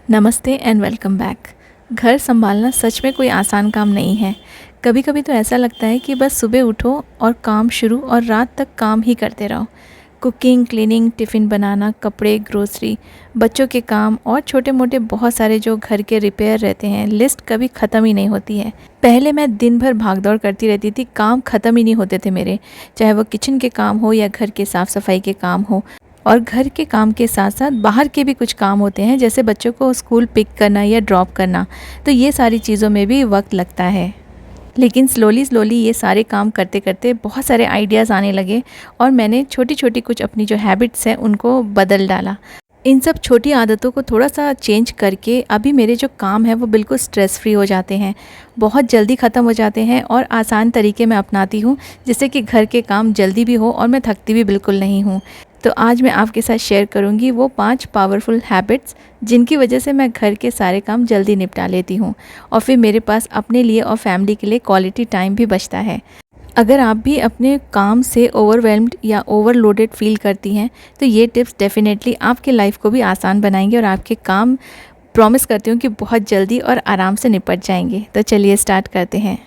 नमस्ते and welcome back. घर संभालना सच में कोई आसान काम नहीं है। कभी कभी तो ऐसा लगता है कि बस सुबह उठो और काम शुरू और रात तक काम ही करते रहो। कुकिंग, क्लीनिंग, टिफ़िन बनाना, कपड़े, ग्रोसरी, बच्चों के काम और छोटे मोटे बहुत सारे जो घर के रिपेयर रहते हैं, लिस्ट कभी ख़त्म ही नहीं होती है। पहले मैं दिन भर भागदौड़ करती रहती थी, काम ख़त्म ही नहीं होते थे मेरे, चाहे वो किचन के काम हो या घर के साफ़ सफाई के काम हो। और घर के काम के साथ साथ बाहर के भी कुछ काम होते हैं, जैसे बच्चों को स्कूल पिक करना या ड्रॉप करना, तो ये सारी चीज़ों में भी वक्त लगता है। लेकिन स्लोली ये सारे काम करते करते बहुत सारे आइडियाज़ आने लगे और मैंने छोटी छोटी कुछ अपनी जो हैबिट्स हैं उनको बदल डाला। इन सब छोटी आदतों को थोड़ा सा चेंज करके अभी मेरे जो काम है वो बिल्कुल स्ट्रेस फ्री हो जाते हैं, बहुत जल्दी ख़त्म हो जाते हैं और आसान तरीके मैं अपनाती हूँ, जिससे कि घर के काम जल्दी भी हो और मैं थकती भी बिल्कुल नहीं हूँ। तो आज मैं आपके साथ शेयर करूँगी वो 5 पावरफुल हैबिट्स जिनकी वजह से मैं घर के सारे काम जल्दी निपटा लेती हूँ और फिर मेरे पास अपने लिए और फैमिली के लिए क्वालिटी टाइम भी बचता है। अगर आप भी अपने काम से ओवरवेल्म्ड या ओवरलोडेड फील करती हैं तो ये टिप्स डेफिनेटली आपके लाइफ को भी आसान बनाएंगे और आपके काम प्रॉमिस करती हूँ कि बहुत जल्दी और आराम से निपट जाएंगे। तो चलिए स्टार्ट करते हैं।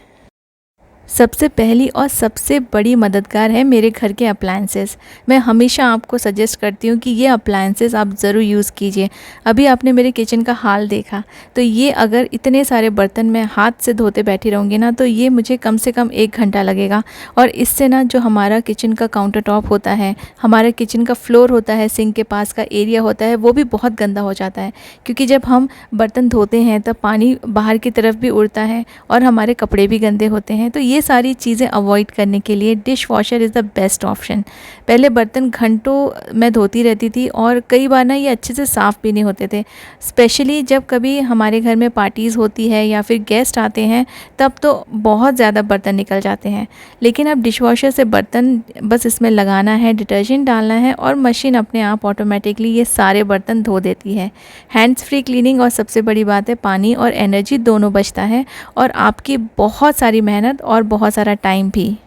सबसे पहली और सबसे बड़ी मददगार है मेरे घर के अप्लायंसेस। मैं हमेशा आपको सजेस्ट करती हूँ कि ये अप्लायंसेस आप ज़रूर यूज़ कीजिए। अभी आपने मेरे किचन का हाल देखा, तो ये अगर इतने सारे बर्तन मैं हाथ से धोते बैठी रहूँगी ना, तो ये मुझे कम से कम 1 घंटा लगेगा। और इससे ना जो हमारा किचन का काउंटर टॉप होता है, हमारे किचन का फ्लोर होता है, सिंक के पास का एरिया होता है, वो भी बहुत गंदा हो जाता है। क्योंकि जब हम बर्तन धोते हैं तब पानी बाहर की तरफ भी उड़ता है और हमारे कपड़े भी गंदे होते हैं। तो ये सारी चीज़ें अवॉइड करने के लिए dish washer is the best option. पहले बर्तन घंटों मैं धोती रहती थी और कई बार ना ये अच्छे से साफ़ भी नहीं होते थे, स्पेशली जब कभी हमारे घर में पार्टीज़ होती है या फिर गेस्ट आते हैं, तब तो बहुत ज़्यादा बर्तन निकल जाते हैं। लेकिन अब डिश वॉशर से बर्तन बस इसमें लगाना है, डिटर्जेंट डालना है और मशीन अपने आप ऑटोमेटिकली ये सारे बर्तन धो देती है। हैंड्स फ्री क्लीनिंग और सबसे बड़ी बात है, पानी और एनर्जी दोनों बचता है और आपकी बहुत सारी मेहनत और बहुत सारा टाइम भी।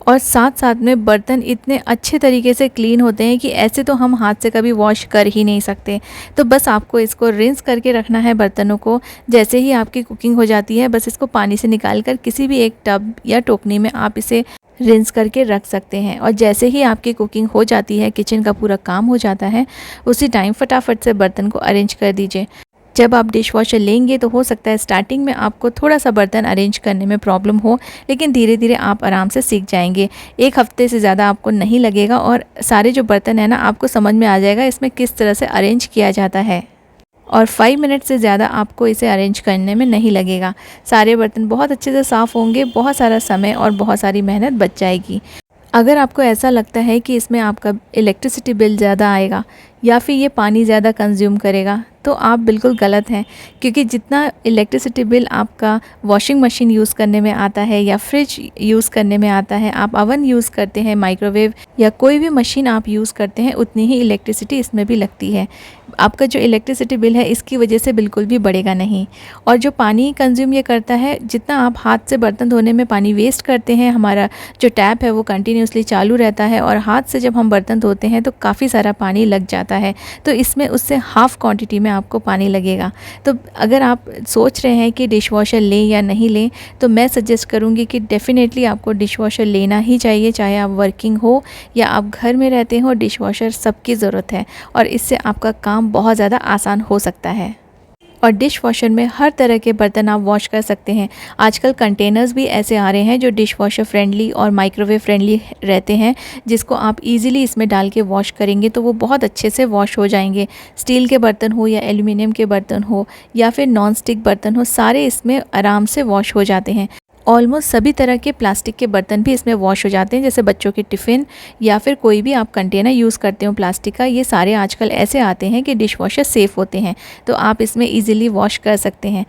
और साथ साथ में बर्तन इतने अच्छे तरीके से क्लीन होते हैं कि ऐसे तो हम हाथ से कभी वॉश कर ही नहीं सकते। तो बस आपको इसको रिंस करके रखना है बर्तनों को। जैसे ही आपकी कुकिंग हो जाती है, बस इसको पानी से निकाल कर किसी भी एक टब या टोकनी में आप इसे रिंस करके रख सकते हैं। और जैसे ही आपकी कुकिंग हो जाती है, किचन का पूरा काम हो जाता है, उसी टाइम फटाफट से बर्तन को अरेंज कर दीजिए। जब आप डिश वॉशर लेंगे तो हो सकता है स्टार्टिंग में आपको थोड़ा सा बर्तन अरेंज करने में प्रॉब्लम हो, लेकिन धीरे धीरे आप आराम से सीख जाएंगे। 1 हफ्ते से ज़्यादा आपको नहीं लगेगा और सारे जो बर्तन है ना, आपको समझ में आ जाएगा इसमें किस तरह से अरेंज किया जाता है। और 5 मिनट से ज़्यादा आपको इसे अरेंज करने में नहीं लगेगा। सारे बर्तन बहुत अच्छे से साफ़ होंगे, बहुत सारा समय और बहुत सारी मेहनत बच जाएगी। अगर आपको ऐसा लगता है कि इसमें आपका इलेक्ट्रिसिटी बिल ज़्यादा आएगा या फिर ये पानी ज़्यादा कंज्यूम करेगा, तो आप बिल्कुल गलत हैं। क्योंकि जितना इलेक्ट्रिसिटी बिल आपका वॉशिंग मशीन यूज़ करने में आता है या फ्रिज यूज़ करने में आता है, आप ओवन यूज़ करते हैं, माइक्रोवेव या कोई भी मशीन आप यूज़ करते हैं, उतनी ही इलेक्ट्रिसिटी इसमें भी लगती है। आपका जो इलेक्ट्रिसिटी बिल है इसकी वजह से बिल्कुल भी बढ़ेगा नहीं। और जो पानी कंज्यूम ये करता है, जितना आप हाथ से बर्तन धोने में पानी वेस्ट करते हैं, हमारा जो टैप है वो कंटिन्यूसली चालू रहता है और हाथ से जब हम बर्तन धोते हैं तो काफ़ी सारा पानी लग जाता है। तो इसमें उससे हाफ़ क्वांटिटी में आपको पानी लगेगा। तो अगर आप सोच रहे हैं कि डिश वॉशर लें या नहीं लें, तो मैं सजेस्ट करूंगी कि डेफ़िनेटली आपको डिश वॉशर लेना ही चाहिए। चाहे आप वर्किंग हो या आप घर में रहते हो, डिश वॉशर सबकी ज़रूरत है और इससे आपका काम बहुत ज़्यादा आसान हो सकता है। और डिश वॉशर में हर तरह के बर्तन आप वॉश कर सकते हैं। आजकल कंटेनर्स भी ऐसे आ रहे हैं जो डिश वॉशर फ्रेंडली और माइक्रोवेव फ्रेंडली रहते हैं, जिसको आप इजीली इसमें डाल के वॉश करेंगे तो वो बहुत अच्छे से वॉश हो जाएंगे। स्टील के बर्तन हो या एल्युमिनियम के बर्तन हो या फिर नॉन स्टिक बर्तन हो, सारे इसमें आराम से वॉश हो जाते हैं। ऑलमोस्ट सभी तरह के प्लास्टिक के बर्तन भी इसमें वॉश हो जाते हैं, जैसे बच्चों के टिफ़िन या फिर कोई भी आप कंटेनर यूज़ करते हो प्लास्टिक का, ये सारे आजकल ऐसे आते हैं कि डिश वॉशर सेफ़ होते हैं, तो आप इसमें इजीली वॉश कर सकते हैं।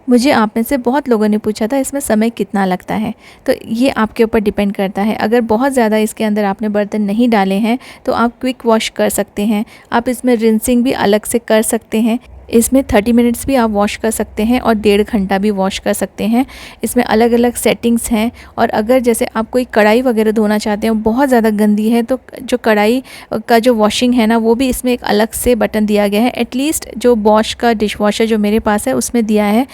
मुझे आप में से बहुत लोगों ने पूछा था इसमें समय कितना लगता है, तो ये आपके ऊपर डिपेंड करता है। अगर बहुत ज़्यादा इसके अंदर आपने बर्तन नहीं डाले हैं तो आप क्विक वॉश कर सकते हैं। आप इसमें रिंसिंग भी अलग से कर सकते हैं। इसमें 30 मिनट्स भी आप वॉश कर सकते हैं और 1.5 घंटा भी वॉश कर सकते हैं। इसमें अलग अलग सेटिंग्स हैं। और अगर जैसे आप कोई कढ़ाई वगैरह धोना चाहते हैं, बहुत ज़्यादा गंदी है, तो जो कढ़ाई का जो वॉशिंग है ना, वो भी इसमें एक अलग से बटन दिया गया है। एटलीस्ट जो बॉश का डिश वॉशर जो मेरे पास है उसमें दिया है।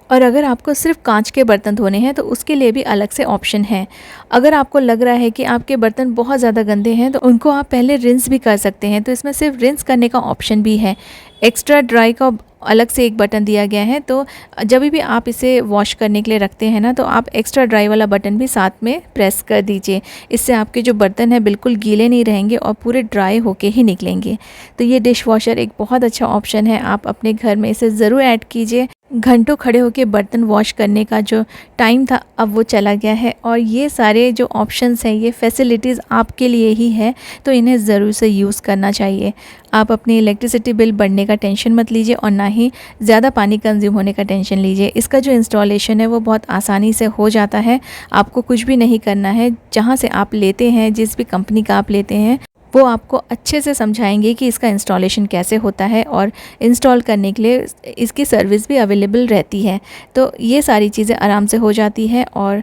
और अगर आपको सिर्फ कांच के बर्तन धोने हैं तो उसके लिए भी अलग से ऑप्शन है। अगर आपको लग रहा है कि आपके बर्तन बहुत ज़्यादा गंदे हैं तो उनको आप पहले रिंस भी कर सकते हैं, तो इसमें सिर्फ रिंस करने का ऑप्शन भी है। एक्स्ट्रा ड्राई का अलग से एक बटन दिया गया है, तो जब भी आप इसे वॉश करने के लिए रखते हैं ना, तो आप एक्स्ट्रा ड्राई वाला बटन भी साथ में प्रेस कर दीजिए। इससे आपके जो बर्तन हैं बिल्कुल गीले नहीं रहेंगे और पूरे ड्राई होके ही निकलेंगे। तो ये डिश वॉशर एक बहुत अच्छा ऑप्शन है, आप अपने घर में इसे ज़रूर ऐड कीजिए। घंटों खड़े होकर बर्तन वॉश करने का जो टाइम था अब वो चला गया है। और ये सारे जो ऑप्शंस हैं, ये फैसिलिटीज़ आपके लिए ही है, तो इन्हें ज़रूर से यूज़ करना चाहिए। आप अपनी इलेक्ट्रिसिटी बिल बढ़ने का टेंशन मत लीजिए और ना ही ज़्यादा पानी कंज्यूम होने का टेंशन लीजिए। इसका जो इंस्टॉलेशन है वो बहुत आसानी से हो जाता है। आपको कुछ भी नहीं करना है। जहाँ से आप लेते हैं, जिस भी कंपनी का आप लेते हैं, वो आपको अच्छे से समझाएंगे कि इसका इंस्टॉलेशन कैसे होता है, और इंस्टॉल करने के लिए इसकी सर्विस भी अवेलेबल रहती है। तो ये सारी चीज़ें आराम से हो जाती है और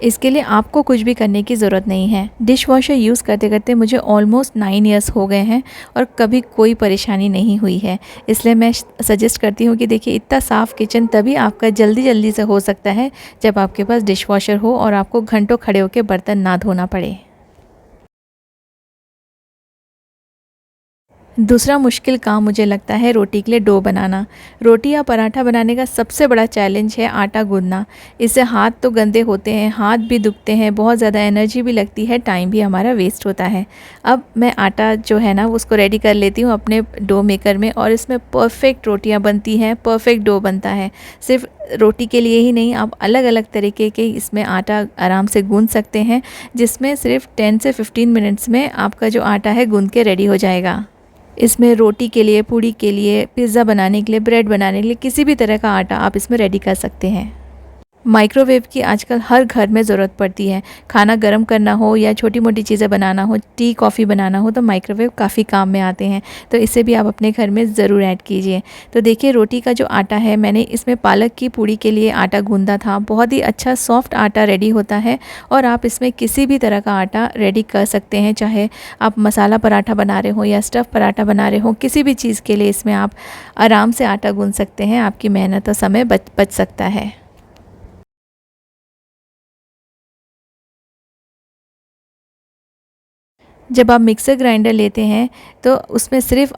इसके लिए आपको कुछ भी करने की ज़रूरत नहीं है। डिश वॉशर यूज़ करते करते मुझे ऑलमोस्ट 9 ईयर्स हो गए हैं और कभी कोई परेशानी नहीं हुई है। इसलिए मैं सजेस्ट करती हूँ कि देखिए, इतना साफ़ किचन तभी आपका जल्दी जल्दी से हो सकता है जब आपके पास डिश वॉशर हो और आपको घंटों खड़े होकर बर्तन ना धोना पड़े। दूसरा मुश्किल काम मुझे लगता है रोटी के लिए डो बनाना। रोटी या पराठा बनाने का सबसे बड़ा चैलेंज है आटा गूँथना। इससे हाथ तो गंदे होते हैं, हाथ भी दुखते हैं, बहुत ज़्यादा एनर्जी भी लगती है, टाइम भी हमारा वेस्ट होता है। अब मैं आटा जो है ना उसको रेडी कर लेती हूँ अपने डो मेकर में, और इसमें परफ़ेक्ट रोटियाँ बनती हैं, परफ़ेक्ट डो बनता है। सिर्फ रोटी के लिए ही नहीं, आप अलग अलग तरीके के इसमें आटा आराम से गूँथ सकते हैं, जिसमें सिर्फ 10 से 15 मिनट्स में आपका जो आटा है गूँथ के रेडी हो जाएगा। इसमें रोटी के लिए, पूड़ी के लिए, पिज़्ज़ा बनाने के लिए, ब्रेड बनाने के लिए किसी भी तरह का आटा आप इसमें रेडी कर सकते हैं। माइक्रोवेव की आजकल हर घर में ज़रूरत पड़ती है। खाना गर्म करना हो या छोटी-मोटी चीज़ें बनाना हो, टी, कॉफ़ी बनाना हो, तो माइक्रोवेव काफ़ी काम में आते हैं। तो इसे भी आप अपने घर में ज़रूर ऐड कीजिए। तो देखिए, रोटी का जो आटा है, मैंने इसमें पालक की पूड़ी के लिए आटा गूँधा था। बहुत ही अच्छा सॉफ्ट आटा रेडी होता है और आप इसमें किसी भी तरह का आटा रेडी कर सकते हैं। चाहे आप मसाला पराठा बना रहे हो या स्टफ़ पराठा बना रहे हो, किसी भी चीज़ के लिए इसमें आप आराम से आटा गूँध सकते हैं। आपकी मेहनत और समय बच सकता है। जब आप मिक्सर ग्राइंडर लेते हैं तो उसमें सिर्फ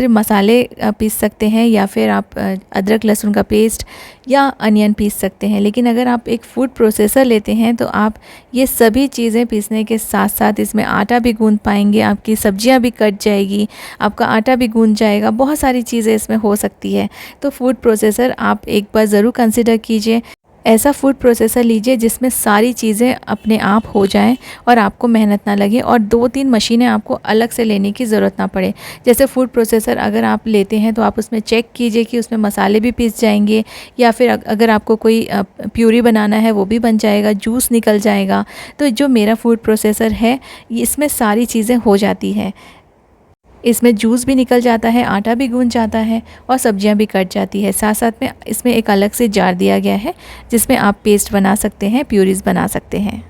मसाले पीस सकते हैं, या फिर आप अदरक लहसुन का पेस्ट या अनियन पीस सकते हैं। लेकिन अगर आप एक फूड प्रोसेसर लेते हैं तो आप ये सभी चीज़ें पीसने के साथ साथ इसमें आटा भी गूँध पाएंगे, आपकी सब्जियां भी कट जाएगी, आपका आटा भी गूँध जाएगा, बहुत सारी चीज़ें इसमें हो सकती है। तो फूड प्रोसेसर आप एक बार ज़रूर कंसिडर कीजिए। ऐसा फूड प्रोसेसर लीजिए जिसमें सारी चीज़ें अपने आप हो जाएं और आपको मेहनत ना लगे, और 2-3 मशीनें आपको अलग से लेने की ज़रूरत ना पड़े। जैसे फूड प्रोसेसर अगर आप लेते हैं तो आप उसमें चेक कीजिए कि उसमें मसाले भी पीस जाएंगे, या फिर अगर आपको कोई प्यूरी बनाना है वो भी बन जाएगा, जूस निकल जाएगा। तो जो मेरा फूड प्रोसेसर है, इसमें सारी चीज़ें हो जाती हैं। इसमें जूस भी निकल जाता है, आटा भी गूँध जाता है और सब्जियां भी कट जाती है। साथ-साथ में इसमें एक अलग से जार दिया गया है जिसमें आप पेस्ट बना सकते हैं, प्यूरीज़ बना सकते हैं।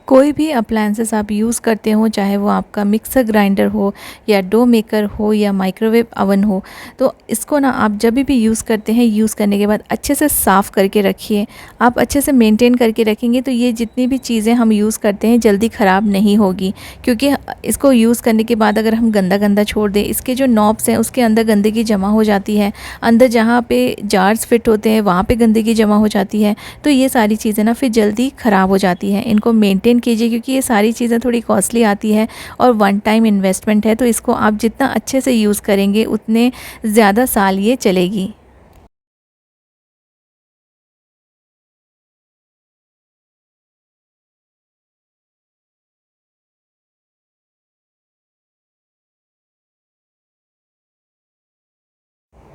कोई भी अप्लायंसेस आप यूज़ करते हो, चाहे वो आपका मिक्सर ग्राइंडर हो या डो मेकर हो या माइक्रोवेव अवन हो, तो इसको ना आप जब भी यूज़ करते हैं, यूज़ करने के बाद अच्छे से साफ़ करके रखिए। आप अच्छे से मेंटेन करके रखेंगे तो ये जितनी भी चीज़ें हम यूज़ करते हैं जल्दी ख़राब नहीं होगी। क्योंकि इसको यूज़ करने के बाद अगर हम गंदा गंदा छोड़ दें, इसके जो नॉब्स हैं उसके अंदर गंदगी जमा हो जाती है, अंदर जहाँ पे जार्स फिट होते हैं वहाँ पे गंदगी जमा हो जाती है। तो ये सारी चीज़ें ना फिर जल्दी ख़राब हो जाती हैं। इनको मेंटेन कीजिए, क्योंकि ये सारी चीज़ें थोड़ी कॉस्टली आती है और वन टाइम इन्वेस्टमेंट है। तो इसको आप जितना अच्छे से यूज़ करेंगे उतने ज़्यादा साल ये चलेगी।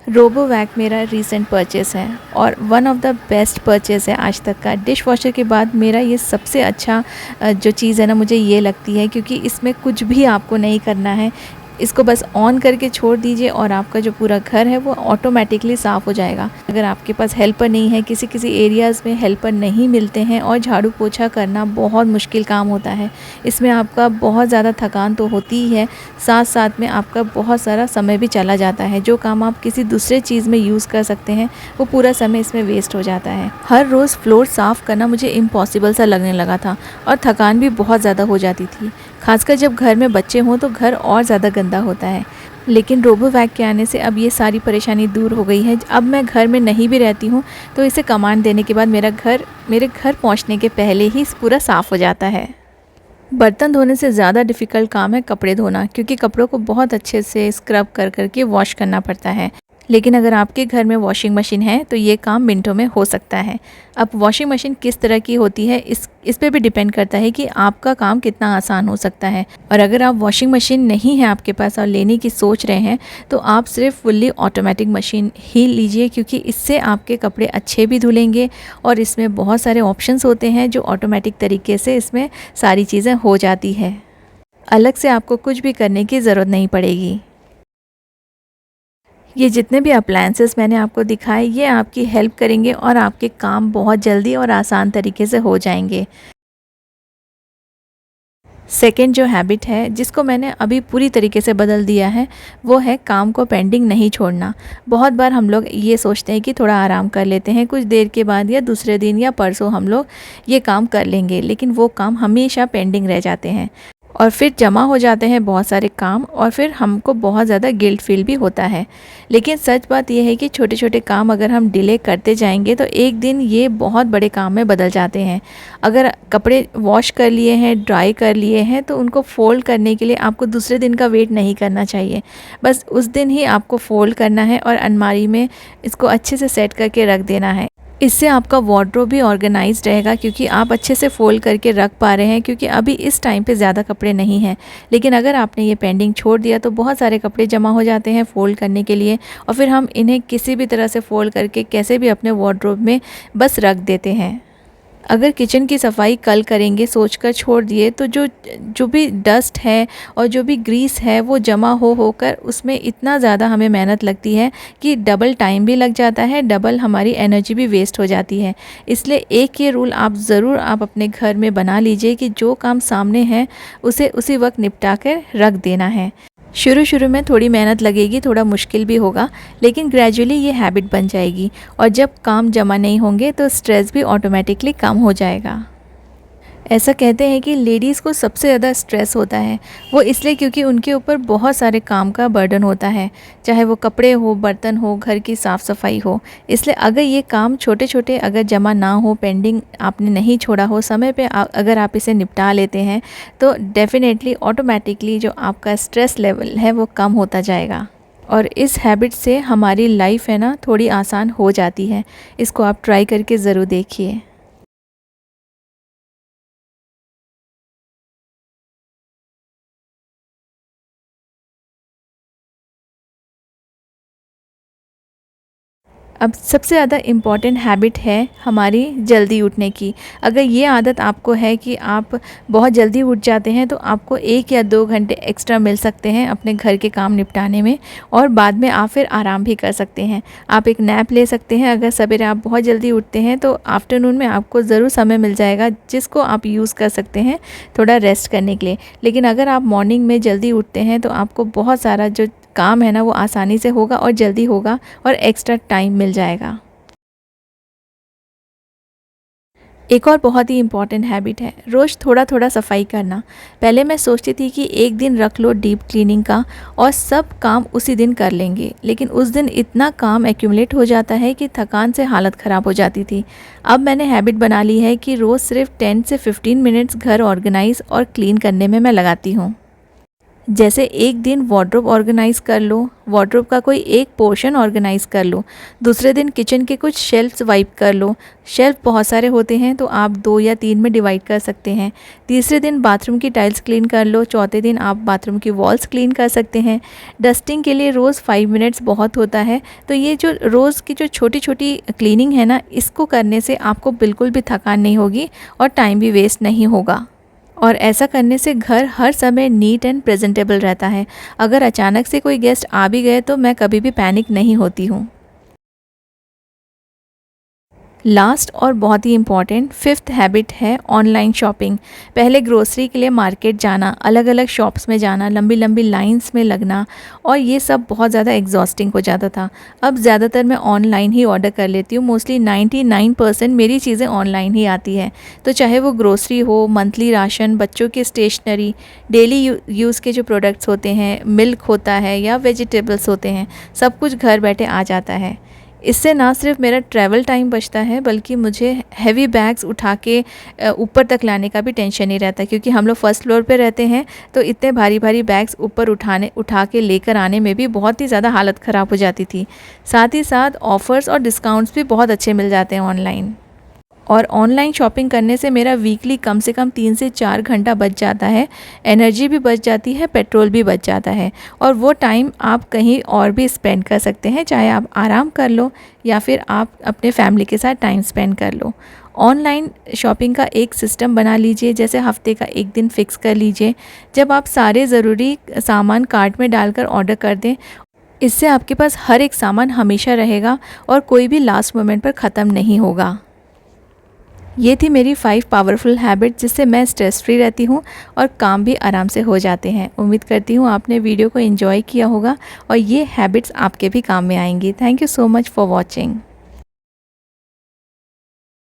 रोबोवैक मेरा रीसेंट परचेज़ है और one of the best purchase है आज तक का। डिश वॉशर के बाद मेरा ये सबसे अच्छा जो चीज़ है ना, मुझे ये लगती है, क्योंकि इसमें कुछ भी आपको नहीं करना है। इसको बस ऑन करके छोड़ दीजिए और आपका जो पूरा घर है वो ऑटोमेटिकली साफ़ हो जाएगा। अगर आपके पास हेल्पर नहीं है, किसी किसी एरियाज़ में हेल्पर नहीं मिलते हैं और झाड़ू पोछा करना बहुत मुश्किल काम होता है। इसमें आपका बहुत ज़्यादा थकान तो होती ही है, साथ साथ में आपका बहुत सारा समय भी चला जाता है। जो काम आप किसी दूसरे चीज़ में यूज़ कर सकते हैं वो पूरा समय इसमें वेस्ट हो जाता है। हर रोज़ फ्लोर साफ़ करना मुझे इम्पॉसिबल सा लगने लगा था और थकान भी बहुत ज़्यादा हो जाती थी। खासकर जब घर में बच्चे हों तो घर और ज़्यादा गंदा होता है। लेकिन रोबोवैक के आने से अब ये सारी परेशानी दूर हो गई है। अब मैं घर में नहीं भी रहती हूँ तो इसे कमांड देने के बाद मेरे घर पहुँचने के पहले ही पूरा साफ़ हो जाता है। बर्तन धोने से ज़्यादा डिफ़िकल्ट काम है कपड़े धोना, क्योंकि कपड़ों को बहुत अच्छे से स्क्रब कर के वॉश करना पड़ता है। लेकिन अगर आपके घर में वॉशिंग मशीन है तो ये काम मिनटों में हो सकता है। अब वॉशिंग मशीन किस तरह की होती है इस पे भी डिपेंड करता है कि आपका काम कितना आसान हो सकता है। और अगर आप वॉशिंग मशीन नहीं है आपके पास और लेने की सोच रहे हैं तो आप सिर्फ फुल्ली ऑटोमेटिक मशीन ही लीजिए, क्योंकि इससे आपके कपड़े अच्छे भी धुलेंगे और इसमें बहुत सारे ऑप्शंस होते हैं जो ऑटोमेटिक तरीके से इसमें सारी चीज़ें हो जाती है। अलग से आपको कुछ भी करने की ज़रूरत नहीं पड़ेगी। ये जितने भी अप्लायंसेस मैंने आपको दिखाए ये आपकी हेल्प करेंगे और आपके काम बहुत जल्दी और आसान तरीके से हो जाएंगे। सेकंड जो हैबिट है जिसको मैंने अभी पूरी तरीके से बदल दिया है वो है काम को पेंडिंग नहीं छोड़ना। बहुत बार हम लोग ये सोचते हैं कि थोड़ा आराम कर लेते हैं, कुछ देर के बाद या दूसरे दिन या परसों हम लोग ये काम कर लेंगे, लेकिन वो काम हमेशा पेंडिंग रह जाते हैं और फिर जमा हो जाते हैं बहुत सारे काम और फिर हमको बहुत ज़्यादा गिल्ट फील भी होता है। लेकिन सच बात यह है कि छोटे छोटे काम अगर हम डिले करते जाएंगे तो एक दिन ये बहुत बड़े काम में बदल जाते हैं। अगर कपड़े वॉश कर लिए हैं, ड्राई कर लिए हैं, तो उनको फ़ोल्ड करने के लिए आपको दूसरे दिन का वेट नहीं करना चाहिए। बस उस दिन ही आपको फ़ोल्ड करना है और अलमारी में इसको अच्छे से सेट करके रख देना है। इससे आपका वार्डरोब भी ऑर्गेनाइज्ड रहेगा, क्योंकि आप अच्छे से फ़ोल्ड करके रख पा रहे हैं, क्योंकि अभी इस टाइम पे ज़्यादा कपड़े नहीं हैं। लेकिन अगर आपने ये पेंडिंग छोड़ दिया तो बहुत सारे कपड़े जमा हो जाते हैं फ़ोल्ड करने के लिए और फिर हम इन्हें किसी भी तरह से फ़ोल्ड करके कैसे भी अपने वार्डरोब में बस रख देते हैं। अगर किचन की सफाई कल करेंगे सोचकर छोड़ दिए तो जो भी डस्ट है और जो भी ग्रीस है वो जमा होकर उसमें इतना ज़्यादा हमें मेहनत लगती है कि डबल टाइम भी लग जाता है, डबल हमारी एनर्जी भी वेस्ट हो जाती है। इसलिए एक ये रूल आप अपने घर में बना लीजिए कि जो काम सामने है उसे उसी वक्त निपटा कर रख देना है। शुरू में थोड़ी मेहनत लगेगी, थोड़ा मुश्किल भी होगा, लेकिन ग्रेजुअली ये हैबिट बन जाएगी और जब काम जमा नहीं होंगे तो स्ट्रेस भी ऑटोमेटिकली कम हो जाएगा। ऐसा कहते हैं कि लेडीज़ को सबसे ज़्यादा स्ट्रेस होता है, वो इसलिए क्योंकि उनके ऊपर बहुत सारे काम का बर्डन होता है, चाहे वो कपड़े हो, बर्तन हो, घर की साफ़ सफाई हो। इसलिए अगर ये काम छोटे छोटे अगर जमा ना हो, पेंडिंग आपने नहीं छोड़ा हो, समय पे अगर आप इसे निपटा लेते हैं तो डेफ़िनेटली ऑटोमेटिकली जो आपका स्ट्रेस लेवल है वो कम होता जाएगा और इस हैबिट से हमारी लाइफ है ना थोड़ी आसान हो जाती है। इसको आप ट्राई करके ज़रूर देखिए। अब सबसे ज़्यादा इम्पॉर्टेंट हैबिट है हमारी जल्दी उठने की। अगर ये आदत आपको है कि आप बहुत जल्दी उठ जाते हैं तो आपको 1 या 2 घंटे एक्स्ट्रा मिल सकते हैं अपने घर के काम निपटाने में और बाद में आप फिर आराम भी कर सकते हैं। आप एक नैप ले सकते हैं। अगर सवेरे आप बहुत जल्दी उठते हैं तो आफ्टरनून में आपको ज़रूर समय मिल जाएगा जिसको आप यूज़ कर सकते हैं थोड़ा रेस्ट करने के लिए। लेकिन अगर आप मॉर्निंग में जल्दी उठते हैं तो आपको बहुत सारा जो काम है ना वो आसानी से होगा और जल्दी होगा और एक्स्ट्रा टाइम मिल जाएगा। एक और बहुत ही इम्पॉर्टेंट हैबिट है रोज़ थोड़ा थोड़ा सफाई करना। पहले मैं सोचती थी कि एक दिन रख लो डीप क्लीनिंग का और सब काम उसी दिन कर लेंगे, लेकिन उस दिन इतना काम एक्यूमुलेट हो जाता है कि थकान से हालत ख़राब हो जाती थी। अब मैंने हैबिट बना ली है कि रोज़ सिर्फ 10 से 15 मिनट्स घर ऑर्गेनाइज और क्लीन करने में मैं लगाती हूँ। जैसे एक दिन वार्डरोब ऑर्गेनाइज़ कर लो, वार्डरोब का कोई एक पोर्शन ऑर्गेनाइज़ कर लो। दूसरे दिन किचन के कुछ शेल्फ्स वाइप कर लो। शेल्फ बहुत सारे होते हैं तो आप 2 या 3 में डिवाइड कर सकते हैं। तीसरे दिन बाथरूम की टाइल्स क्लीन कर लो। चौथे दिन आप बाथरूम की वॉल्स क्लीन कर सकते हैं। डस्टिंग के लिए रोज़ 5 मिनट्स बहुत होता है। तो ये जो रोज़ की जो छोटी छोटी क्लीनिंग है ना, इसको करने से आपको बिल्कुल भी थकान नहीं होगी और टाइम भी वेस्ट नहीं होगा। और ऐसा करने से घर हर समय नीट एंड प्रेजेंटेबल रहता है। अगर अचानक से कोई गेस्ट आ भी गए तो मैं कभी भी पैनिक नहीं होती हूँ। लास्ट और बहुत ही इम्पॉर्टेंट 5th हैबिट है ऑनलाइन शॉपिंग। पहले ग्रोसरी के लिए मार्केट जाना, अलग अलग शॉप्स में जाना, लंबी लंबी लाइंस में लगना, और ये सब बहुत ज़्यादा एग्जॉस्टिंग हो जाता था। अब ज़्यादातर मैं ऑनलाइन ही ऑर्डर कर लेती हूँ। मोस्टली 99% मेरी चीज़ें ऑनलाइन ही आती है। तो चाहे वो ग्रोसरी हो, मंथली राशन, बच्चों की स्टेशनरी, डेली यूज़ के जो प्रोडक्ट्स होते हैं, मिल्क होता है या वेजिटेबल्स होते हैं, सब कुछ घर बैठे आ जाता है। इससे ना सिर्फ मेरा ट्रैवल टाइम बचता है, बल्कि मुझे हैवी बैग्स उठा के ऊपर तक लाने का भी टेंशन नहीं रहता, क्योंकि हम लोग फर्स्ट फ्लोर पे रहते हैं। तो इतने भारी भारी बैग्स ऊपर उठा के लेकर आने में भी बहुत ही ज़्यादा हालत ख़राब हो जाती थी। साथ ही साथ ऑफ़र्स और डिस्काउंट्स भी बहुत अच्छे मिल जाते हैं ऑनलाइन। और ऑनलाइन शॉपिंग करने से मेरा वीकली कम से कम 3 से 4 घंटा बच जाता है। एनर्जी भी बच जाती है, पेट्रोल भी बच जाता है, और वो टाइम आप कहीं और भी स्पेंड कर सकते हैं, चाहे आप आराम कर लो या फिर आप अपने फैमिली के साथ टाइम स्पेंड कर लो। ऑनलाइन शॉपिंग का एक सिस्टम बना लीजिए, जैसे हफ्ते का एक दिन फ़िक्स कर लीजिए जब आप सारे ज़रूरी सामान कार्ट में डालकर ऑर्डर कर दें। इससे आपके पास हर एक सामान हमेशा रहेगा और कोई भी लास्ट मोमेंट पर ख़त्म नहीं होगा। ये थी मेरी 5 पावरफुल हैबिट, जिससे मैं स्ट्रेस फ्री रहती हूँ और काम भी आराम से हो जाते हैं। उम्मीद करती हूँ आपने वीडियो को एंजॉय किया होगा और ये हैबिट्स आपके भी काम में आएंगी। Thank you so much for watching.